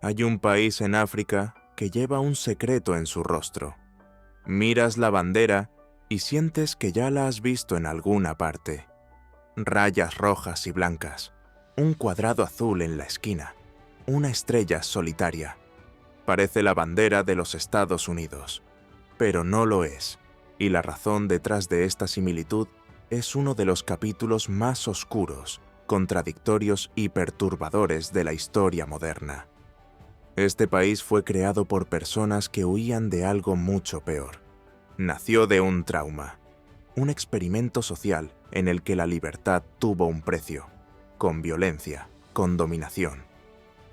Hay un país en África que lleva un secreto en su rostro. Miras la bandera y sientes que ya la has visto en alguna parte. Rayas rojas y blancas, un cuadrado azul en la esquina, una estrella solitaria. Parece la bandera de los Estados Unidos, pero no lo es, y la razón detrás de esta similitud es uno de los capítulos más oscuros, contradictorios y perturbadores de la historia moderna. Este país fue creado por personas que huían de algo mucho peor. Nació de un trauma, un experimento social en el que la libertad tuvo un precio, con violencia, con dominación.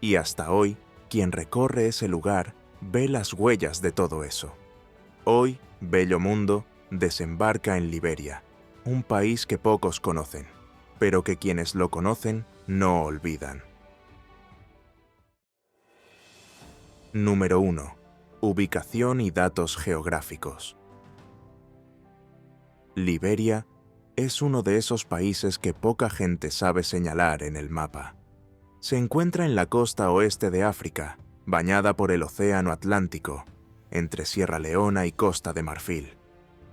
Y hasta hoy, quien recorre ese lugar ve las huellas de todo eso. Hoy, Bello Mundo desembarca en Liberia, un país que pocos conocen, pero que quienes lo conocen no olvidan. Número 1. Ubicación y datos geográficos. Liberia es uno de esos países que poca gente sabe señalar en el mapa. Se encuentra en la costa oeste de África, bañada por el Océano Atlántico, entre Sierra Leona y Costa de Marfil.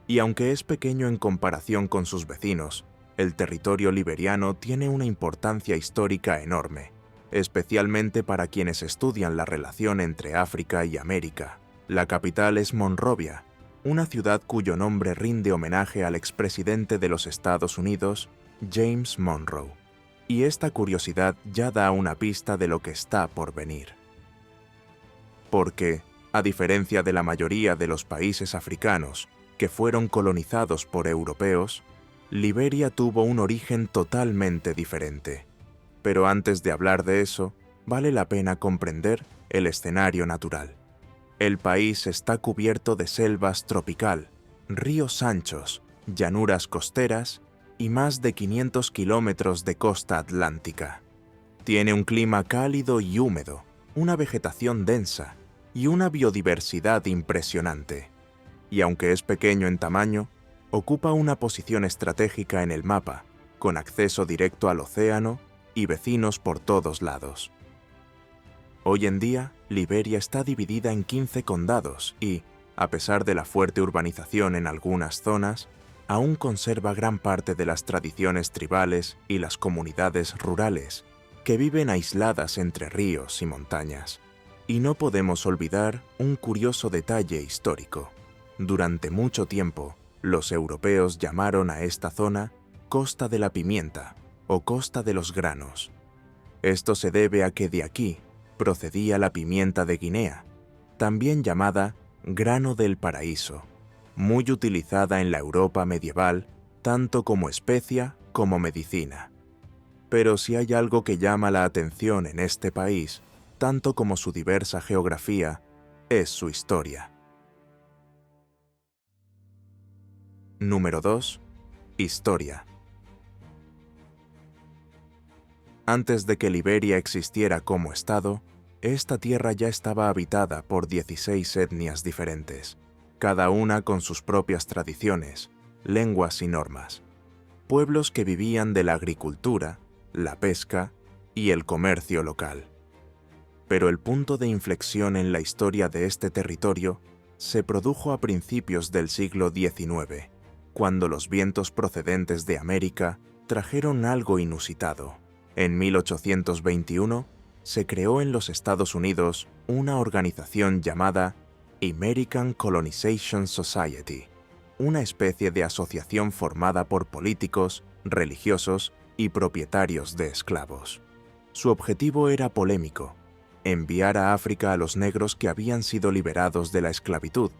Y aunque es pequeño en comparación con sus vecinos, el territorio liberiano tiene una importancia histórica enorme, especialmente para quienes estudian la relación entre África y América. La capital es Monrovia, una ciudad cuyo nombre rinde homenaje al expresidente de los Estados Unidos, James Monroe. Y esta curiosidad ya da una pista de lo que está por venir. Porque, a diferencia de la mayoría de los países africanos que fueron colonizados por europeos, Liberia tuvo un origen totalmente diferente. Pero antes de hablar de eso, vale la pena comprender el escenario natural. El país está cubierto de selvas tropical, ríos anchos, llanuras costeras y más de 500 kilómetros de costa atlántica. Tiene un clima cálido y húmedo, una vegetación densa y una biodiversidad impresionante. Y aunque es pequeño en tamaño, ocupa una posición estratégica en el mapa, con acceso directo al océano y vecinos por todos lados. Hoy en día, Liberia está dividida en 15 condados y, a pesar de la fuerte urbanización en algunas zonas, aún conserva gran parte de las tradiciones tribales y las comunidades rurales, que viven aisladas entre ríos y montañas. Y no podemos olvidar un curioso detalle histórico. Durante mucho tiempo, los europeos llamaron a esta zona Costa de la Pimienta o Costa de los Granos. Esto se debe a que de aquí procedía la pimienta de Guinea, también llamada grano del paraíso, muy utilizada en la Europa medieval tanto como especia como medicina. Pero si hay algo que llama la atención en este país, tanto como su diversa geografía, es su historia. Número 2. Historia. Antes de que Liberia existiera como estado, esta tierra ya estaba habitada por 16 etnias diferentes, cada una con sus propias tradiciones, lenguas y normas. Pueblos que vivían de la agricultura, la pesca y el comercio local. Pero el punto de inflexión en la historia de este territorio se produjo a principios del siglo XIX, cuando los vientos procedentes de América trajeron algo inusitado. En 1821 se creó en los Estados Unidos una organización llamada American Colonization Society, una especie de asociación formada por políticos, religiosos y propietarios de esclavos. Su objetivo era polémico: enviar a África a los negros que habían sido liberados de la esclavitud,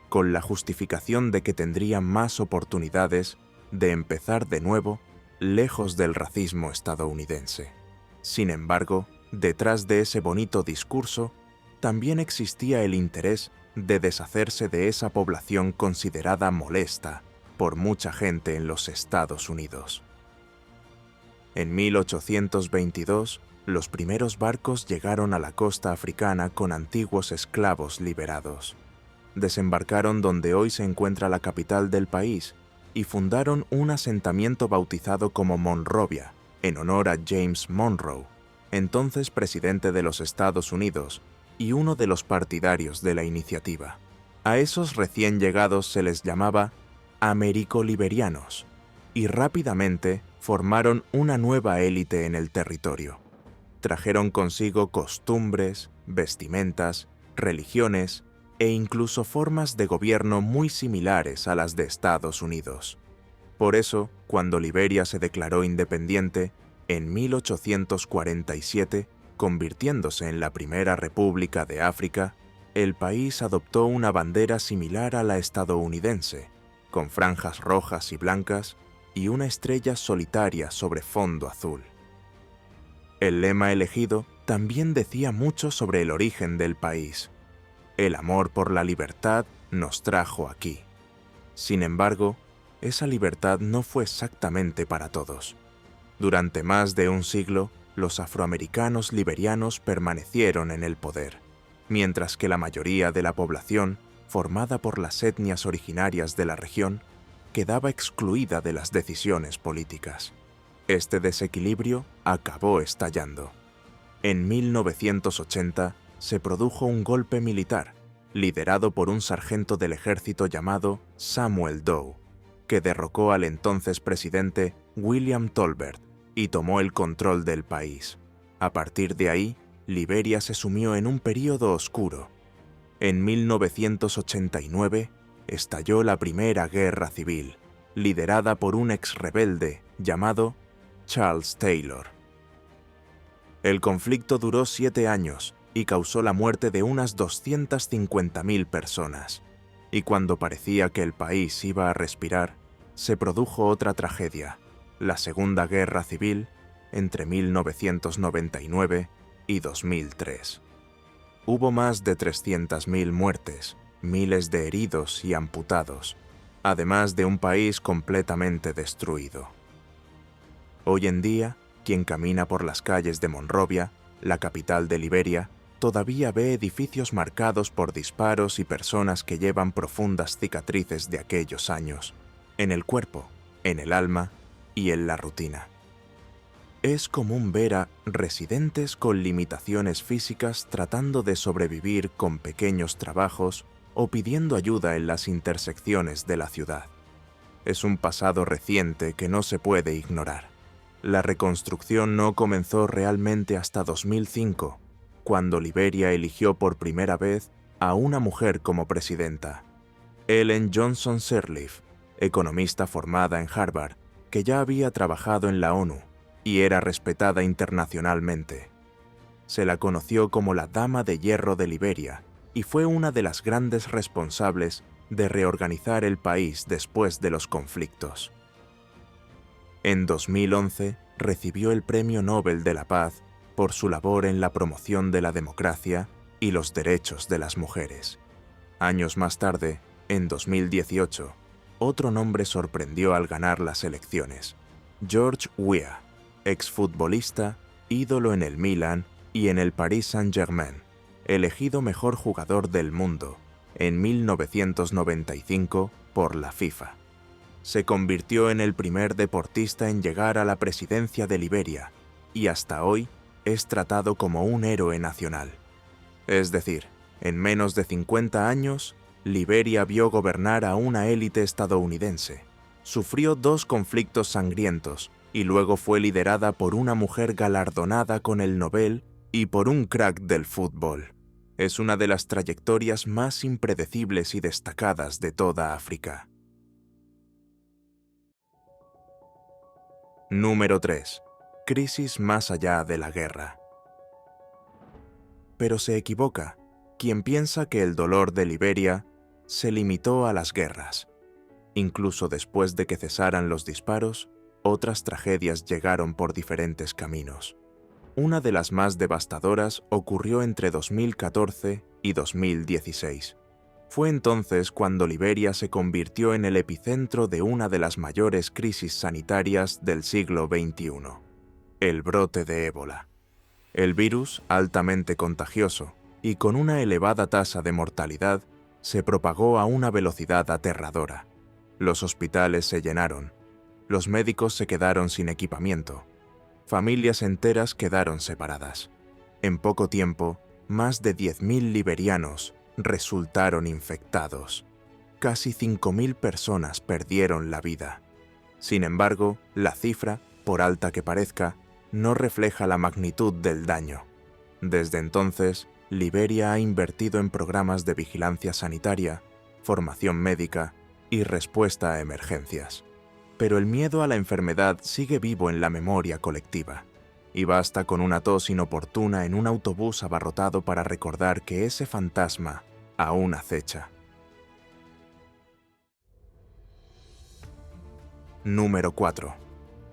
con la justificación de que tendrían más oportunidades de empezar de nuevo lejos del racismo estadounidense. Sin embargo, detrás de ese bonito discurso, también existía el interés de deshacerse de esa población considerada molesta por mucha gente en los Estados Unidos. En 1822, los primeros barcos llegaron a la costa africana con antiguos esclavos liberados. Desembarcaron donde hoy se encuentra la capital del país y fundaron un asentamiento bautizado como Monrovia, en honor a James Monroe, entonces presidente de los Estados Unidos y uno de los partidarios de la iniciativa. A esos recién llegados se les llamaba americoliberianos, y rápidamente formaron una nueva élite en el territorio. Trajeron consigo costumbres, vestimentas, religiones e incluso formas de gobierno muy similares a las de Estados Unidos. Por eso, cuando Liberia se declaró independiente, en 1847, convirtiéndose en la primera república de África, el país adoptó una bandera similar a la estadounidense, con franjas rojas y blancas y una estrella solitaria sobre fondo azul. El lema elegido también decía mucho sobre el origen del país. El amor por la libertad nos trajo aquí. Sin embargo, esa libertad no fue exactamente para todos. Durante más de un siglo, los afroamericanos liberianos permanecieron en el poder, mientras que la mayoría de la población, formada por las etnias originarias de la región, quedaba excluida de las decisiones políticas. Este desequilibrio acabó estallando. En 1980 se produjo un golpe militar, liderado por un sargento del ejército llamado Samuel Doe, que derrocó al entonces presidente William Tolbert y tomó el control del país. A partir de ahí, Liberia se sumió en un período oscuro. En 1989 estalló la Primera Guerra Civil, liderada por un exrebelde llamado Charles Taylor. El conflicto duró 7 años y causó la muerte de unas 250.000 personas. Y cuando parecía que el país iba a respirar, se produjo otra tragedia, la Segunda Guerra Civil, entre 1999 y 2003. Hubo más de 300.000 muertes, miles de heridos y amputados, además de un país completamente destruido. Hoy en día, quien camina por las calles de Monrovia, la capital de Liberia, todavía ve edificios marcados por disparos y personas que llevan profundas cicatrices de aquellos años, en el cuerpo, en el alma y en la rutina. Es común ver a residentes con limitaciones físicas tratando de sobrevivir con pequeños trabajos o pidiendo ayuda en las intersecciones de la ciudad. Es un pasado reciente que no se puede ignorar. La reconstrucción no comenzó realmente hasta 2005, cuando Liberia eligió por primera vez a una mujer como presidenta, Ellen Johnson Sirleaf, economista formada en Harvard, que ya había trabajado en la ONU y era respetada internacionalmente. Se la conoció como la Dama de Hierro de Liberia y fue una de las grandes responsables de reorganizar el país después de los conflictos. En 2011 recibió el Premio Nobel de la Paz por su labor en la promoción de la democracia y los derechos de las mujeres. Años más tarde, en 2018, otro nombre sorprendió al ganar las elecciones: George Weah, exfutbolista, ídolo en el Milan y en el Paris Saint-Germain, elegido mejor jugador del mundo en 1995 por la FIFA. Se convirtió en el primer deportista en llegar a la presidencia de Liberia y hasta hoy es tratado como un héroe nacional. Es decir, en menos de 50 años, Liberia vio gobernar a una élite estadounidense, sufrió 2 conflictos sangrientos y luego fue liderada por una mujer galardonada con el Nobel y por un crack del fútbol. Es una de las trayectorias más impredecibles y destacadas de toda África. Número 3. Crisis más allá de la guerra. Pero se equivoca quien piensa que el dolor de Liberia se limitó a las guerras. Incluso después de que cesaran los disparos, otras tragedias llegaron por diferentes caminos. Una de las más devastadoras ocurrió entre 2014 y 2016. Fue entonces cuando Liberia se convirtió en el epicentro de una de las mayores crisis sanitarias del siglo XXI, el brote de ébola. El virus, altamente contagioso y con una elevada tasa de mortalidad, se propagó a una velocidad aterradora. Los hospitales se llenaron, los médicos se quedaron sin equipamiento, Familias enteras quedaron separadas. En poco tiempo, más de 10.000 liberianos resultaron infectados. Casi 5.000 personas perdieron la vida. Sin embargo, la cifra, por alta que parezca, no refleja la magnitud del daño. Desde entonces, Liberia ha invertido en programas de vigilancia sanitaria, formación médica y respuesta a emergencias. Pero el miedo a la enfermedad sigue vivo en la memoria colectiva, y basta con una tos inoportuna en un autobús abarrotado para recordar que ese fantasma aún acecha. Número 4.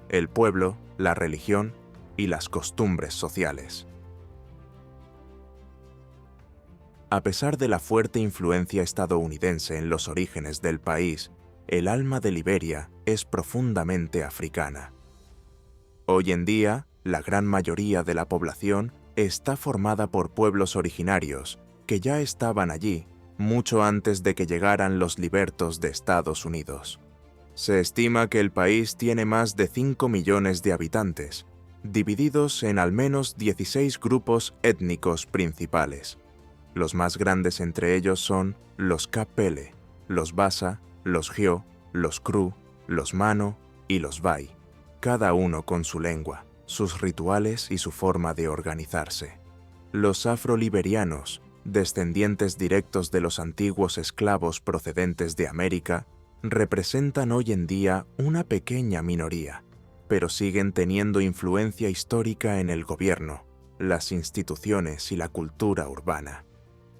El pueblo, la religión y las costumbres sociales. A pesar de la fuerte influencia estadounidense en los orígenes del país, el alma de Liberia es profundamente africana. Hoy en día, la gran mayoría de la población está formada por pueblos originarios que ya estaban allí mucho antes de que llegaran los libertos de Estados Unidos. Se estima que el país tiene más de 5 millones de habitantes, divididos en al menos 16 grupos étnicos principales. Los más grandes entre ellos son los Kapele, los Basa, los Gyo, los Kru, los Mano y los Bai, cada uno con su lengua, sus rituales y su forma de organizarse. Los afroliberianos, descendientes directos de los antiguos esclavos procedentes de América, representan hoy en día una pequeña minoría, pero siguen teniendo influencia histórica en el gobierno, las instituciones y la cultura urbana.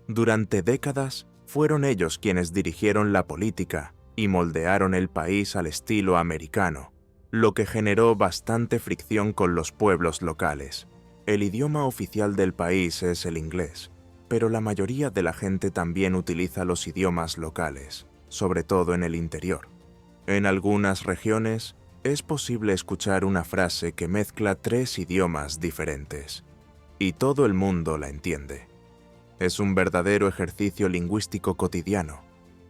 Durante décadas, fueron ellos quienes dirigieron la política y moldearon el país al estilo americano, lo que generó bastante fricción con los pueblos locales. El idioma oficial del país es el inglés, pero la mayoría de la gente también utiliza los idiomas locales, sobre todo en el interior. En algunas regiones, es posible escuchar una frase que mezcla 3 idiomas diferentes, y todo el mundo la entiende. Es un verdadero ejercicio lingüístico cotidiano.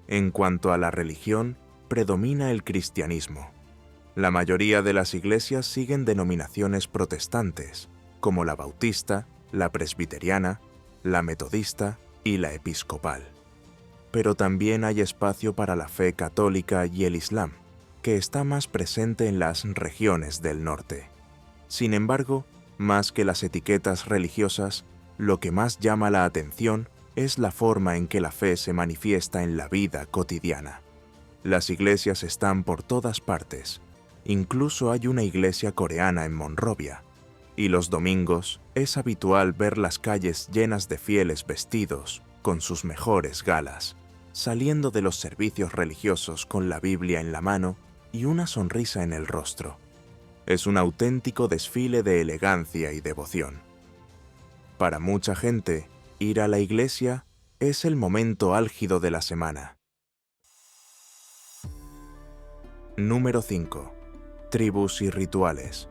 En cuanto a la religión, predomina el cristianismo. La mayoría de las iglesias siguen denominaciones protestantes, como la bautista, la presbiteriana, la metodista y la episcopal. Pero también hay espacio para la fe católica y el islam, que está más presente en las regiones del norte. Sin embargo, más que las etiquetas religiosas, lo que más llama la atención es la forma en que la fe se manifiesta en la vida cotidiana. Las iglesias están por todas partes. Incluso hay una iglesia coreana en Monrovia. Y los domingos es habitual ver las calles llenas de fieles vestidos con sus mejores galas, saliendo de los servicios religiosos con la Biblia en la mano y una sonrisa en el rostro. Es un auténtico desfile de elegancia y devoción. Para mucha gente, ir a la iglesia es el momento álgido de la semana. Número 5. Tribus y rituales.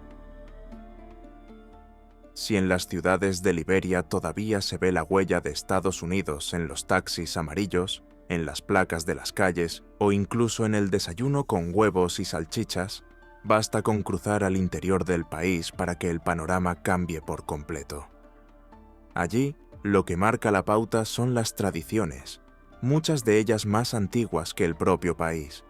Si en las ciudades de Liberia todavía se ve la huella de Estados Unidos en los taxis amarillos, en las placas de las calles o incluso en el desayuno con huevos y salchichas, basta con cruzar al interior del país para que el panorama cambie por completo. Allí, lo que marca la pauta son las tradiciones, muchas de ellas más antiguas que el propio país.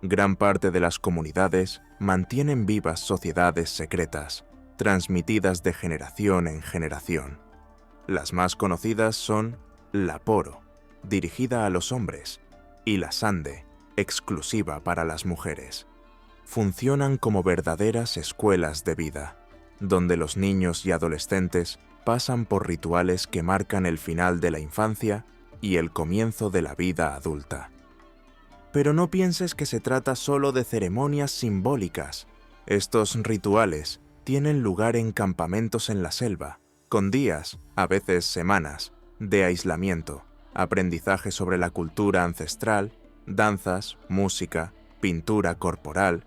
Gran parte de las comunidades mantienen vivas sociedades secretas, transmitidas de generación en generación. Las más conocidas son la Poro, dirigida a los hombres, y la Sande, exclusiva para las mujeres. Funcionan como verdaderas escuelas de vida, donde los niños y adolescentes pasan por rituales que marcan el final de la infancia y el comienzo de la vida adulta. Pero no pienses que se trata solo de ceremonias simbólicas. Estos rituales tienen lugar en campamentos en la selva, con días, a veces semanas, de aislamiento, aprendizaje sobre la cultura ancestral, danzas, música, pintura corporal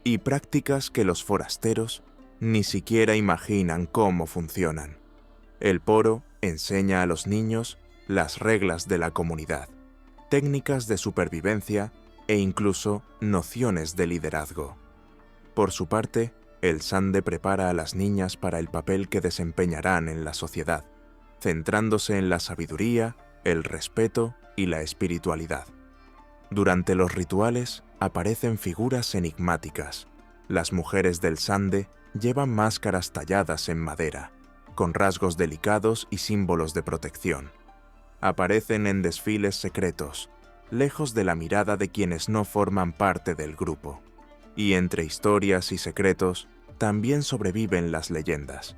y prácticas que los forasteros ni siquiera imaginan cómo funcionan. El Poro enseña a los niños las reglas de la comunidad, técnicas de supervivencia e incluso nociones de liderazgo. Por su parte, el Sande prepara a las niñas para el papel que desempeñarán en la sociedad, centrándose en la sabiduría, el respeto y la espiritualidad. Durante los rituales aparecen figuras enigmáticas. Las mujeres del Sande llevan máscaras talladas en madera, con rasgos delicados y símbolos de protección. Aparecen en desfiles secretos, lejos de la mirada de quienes no forman parte del grupo. Y entre historias y secretos también sobreviven las leyendas.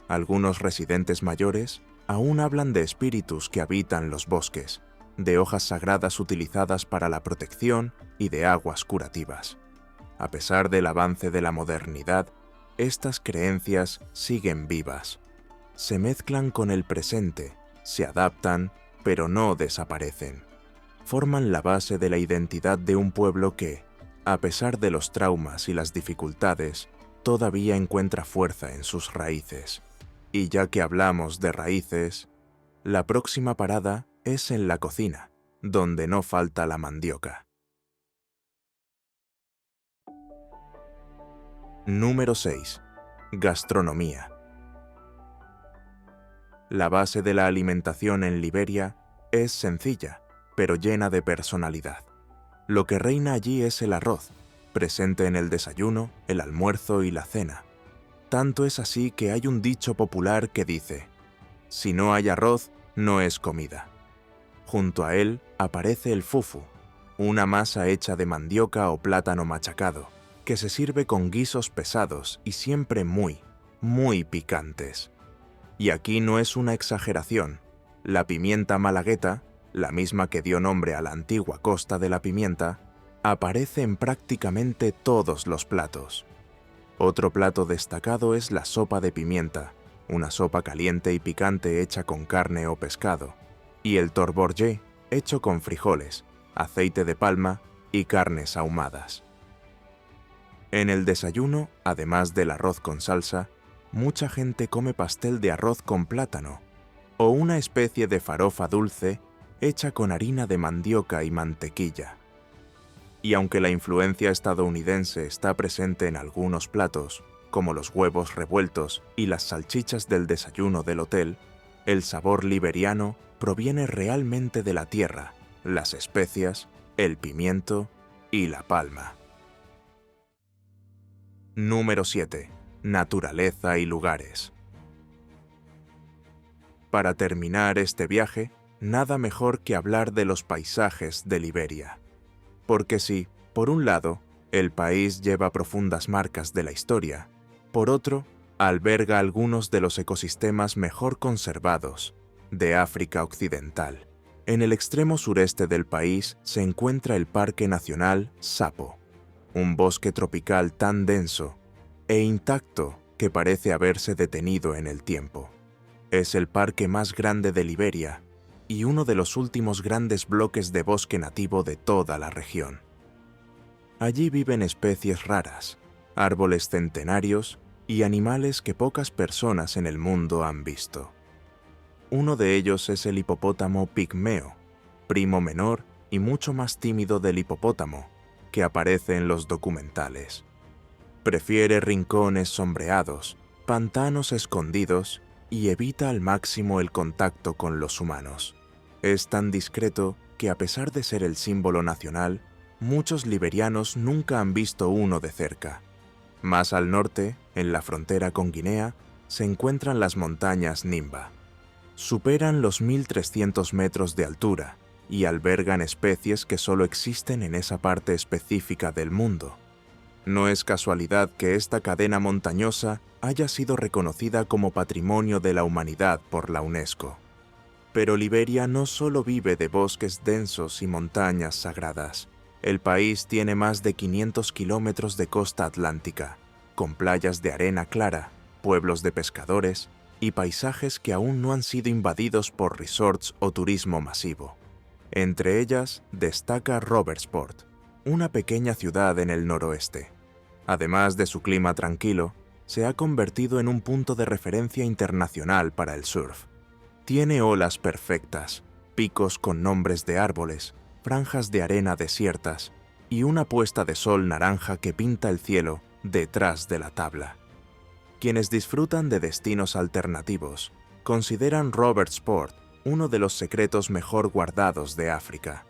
Algunos residentes mayores aún hablan de espíritus que habitan los bosques, de hojas sagradas utilizadas para la protección y de aguas curativas. A pesar del avance de la modernidad, estas creencias siguen vivas. Se mezclan con el presente, se adaptan, pero no desaparecen. Forman la base de la identidad de un pueblo que, a pesar de los traumas y las dificultades, todavía encuentra fuerza en sus raíces. Y ya que hablamos de raíces, la próxima parada es en la cocina, donde no falta la mandioca. Número 6. Gastronomía. La base de la alimentación en Liberia es sencilla, pero llena de personalidad. Lo que reina allí es el arroz, presente en el desayuno, el almuerzo y la cena. Tanto es así que hay un dicho popular que dice: si no hay arroz, no es comida. Junto a él aparece el fufu, una masa hecha de mandioca o plátano machacado, que se sirve con guisos pesados y siempre muy picantes. Y aquí no es una exageración. La pimienta malagueta, la misma que dio nombre a la antigua Costa de la Pimienta, aparece en prácticamente todos los platos. Otro plato destacado es la sopa de pimienta, una sopa caliente y picante hecha con carne o pescado, y el torborgé, hecho con frijoles, aceite de palma y carnes ahumadas. En el desayuno, además del arroz con salsa, mucha gente come pastel de arroz con plátano, o una especie de farofa dulce hecha con harina de mandioca y mantequilla. Y aunque la influencia estadounidense está presente en algunos platos, como los huevos revueltos y las salchichas del desayuno del hotel, el sabor liberiano proviene realmente de la tierra, las especias, el pimiento y la palma. Número 7. Naturaleza y lugares. Para terminar este viaje, nada mejor que hablar de los paisajes de Liberia. Porque si, por un lado, el país lleva profundas marcas de la historia, por otro, alberga algunos de los ecosistemas mejor conservados de África Occidental. En el extremo sureste del país se encuentra el Parque Nacional Sapo, un bosque tropical tan denso e intacto que parece haberse detenido en el tiempo. Es el parque más grande de Liberia y uno de los últimos grandes bloques de bosque nativo de toda la región. Allí viven especies raras, árboles centenarios y animales que pocas personas en el mundo han visto. Uno de ellos es el hipopótamo pigmeo, primo menor y mucho más tímido del hipopótamo, que aparece en los documentales. Prefiere rincones sombreados, pantanos escondidos y evita al máximo el contacto con los humanos. Es tan discreto que, a pesar de ser el símbolo nacional, muchos liberianos nunca han visto uno de cerca. Más al norte, en la frontera con Guinea, se encuentran las montañas Nimba. Superan los 1.300 metros de altura y albergan especies que solo existen en esa parte específica del mundo. No es casualidad que esta cadena montañosa haya sido reconocida como Patrimonio de la Humanidad por la UNESCO. Pero Liberia no solo vive de bosques densos y montañas sagradas. El país tiene más de 500 kilómetros de costa atlántica, con playas de arena clara, pueblos de pescadores y paisajes que aún no han sido invadidos por resorts o turismo masivo. Entre ellas destaca Robertsport, una pequeña ciudad en el noroeste. Además de su clima tranquilo, se ha convertido en un punto de referencia internacional para el surf. Tiene olas perfectas, picos con nombres de árboles, franjas de arena desiertas y una puesta de sol naranja que pinta el cielo detrás de la tabla. Quienes disfrutan de destinos alternativos consideran Roberts Port uno de los secretos mejor guardados de África.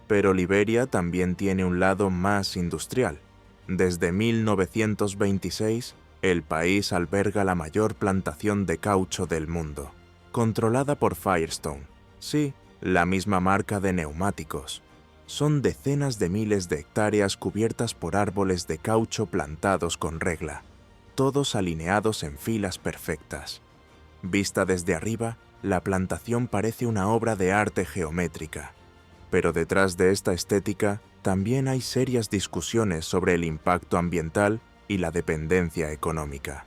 Pero Liberia también tiene un lado más industrial. Desde 1926, el país alberga la mayor plantación de caucho del mundo, controlada por Firestone. Sí, la misma marca de neumáticos. Son decenas de miles de hectáreas cubiertas por árboles de caucho plantados con regla, todos alineados en filas perfectas. Vista desde arriba, la plantación parece una obra de arte geométrica. Pero detrás de esta estética también hay serias discusiones sobre el impacto ambiental y la dependencia económica.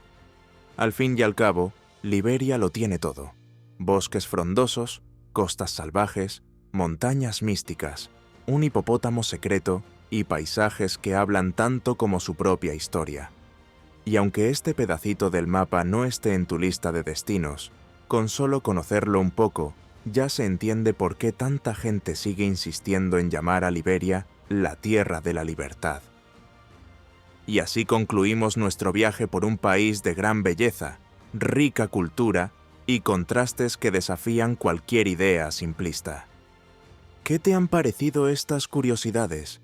Al fin y al cabo, Liberia lo tiene todo: bosques frondosos, costas salvajes, montañas místicas, un hipopótamo secreto y paisajes que hablan tanto como su propia historia. Y aunque este pedacito del mapa no esté en tu lista de destinos, con solo conocerlo un poco, ya se entiende por qué tanta gente sigue insistiendo en llamar a Liberia la tierra de la libertad. Y así concluimos nuestro viaje por un país de gran belleza, rica cultura y contrastes que desafían cualquier idea simplista. ¿Qué te han parecido estas curiosidades?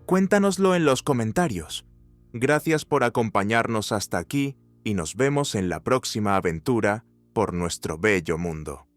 Cuéntanoslo en los comentarios. Gracias por acompañarnos hasta aquí y nos vemos en la próxima aventura por nuestro bello mundo.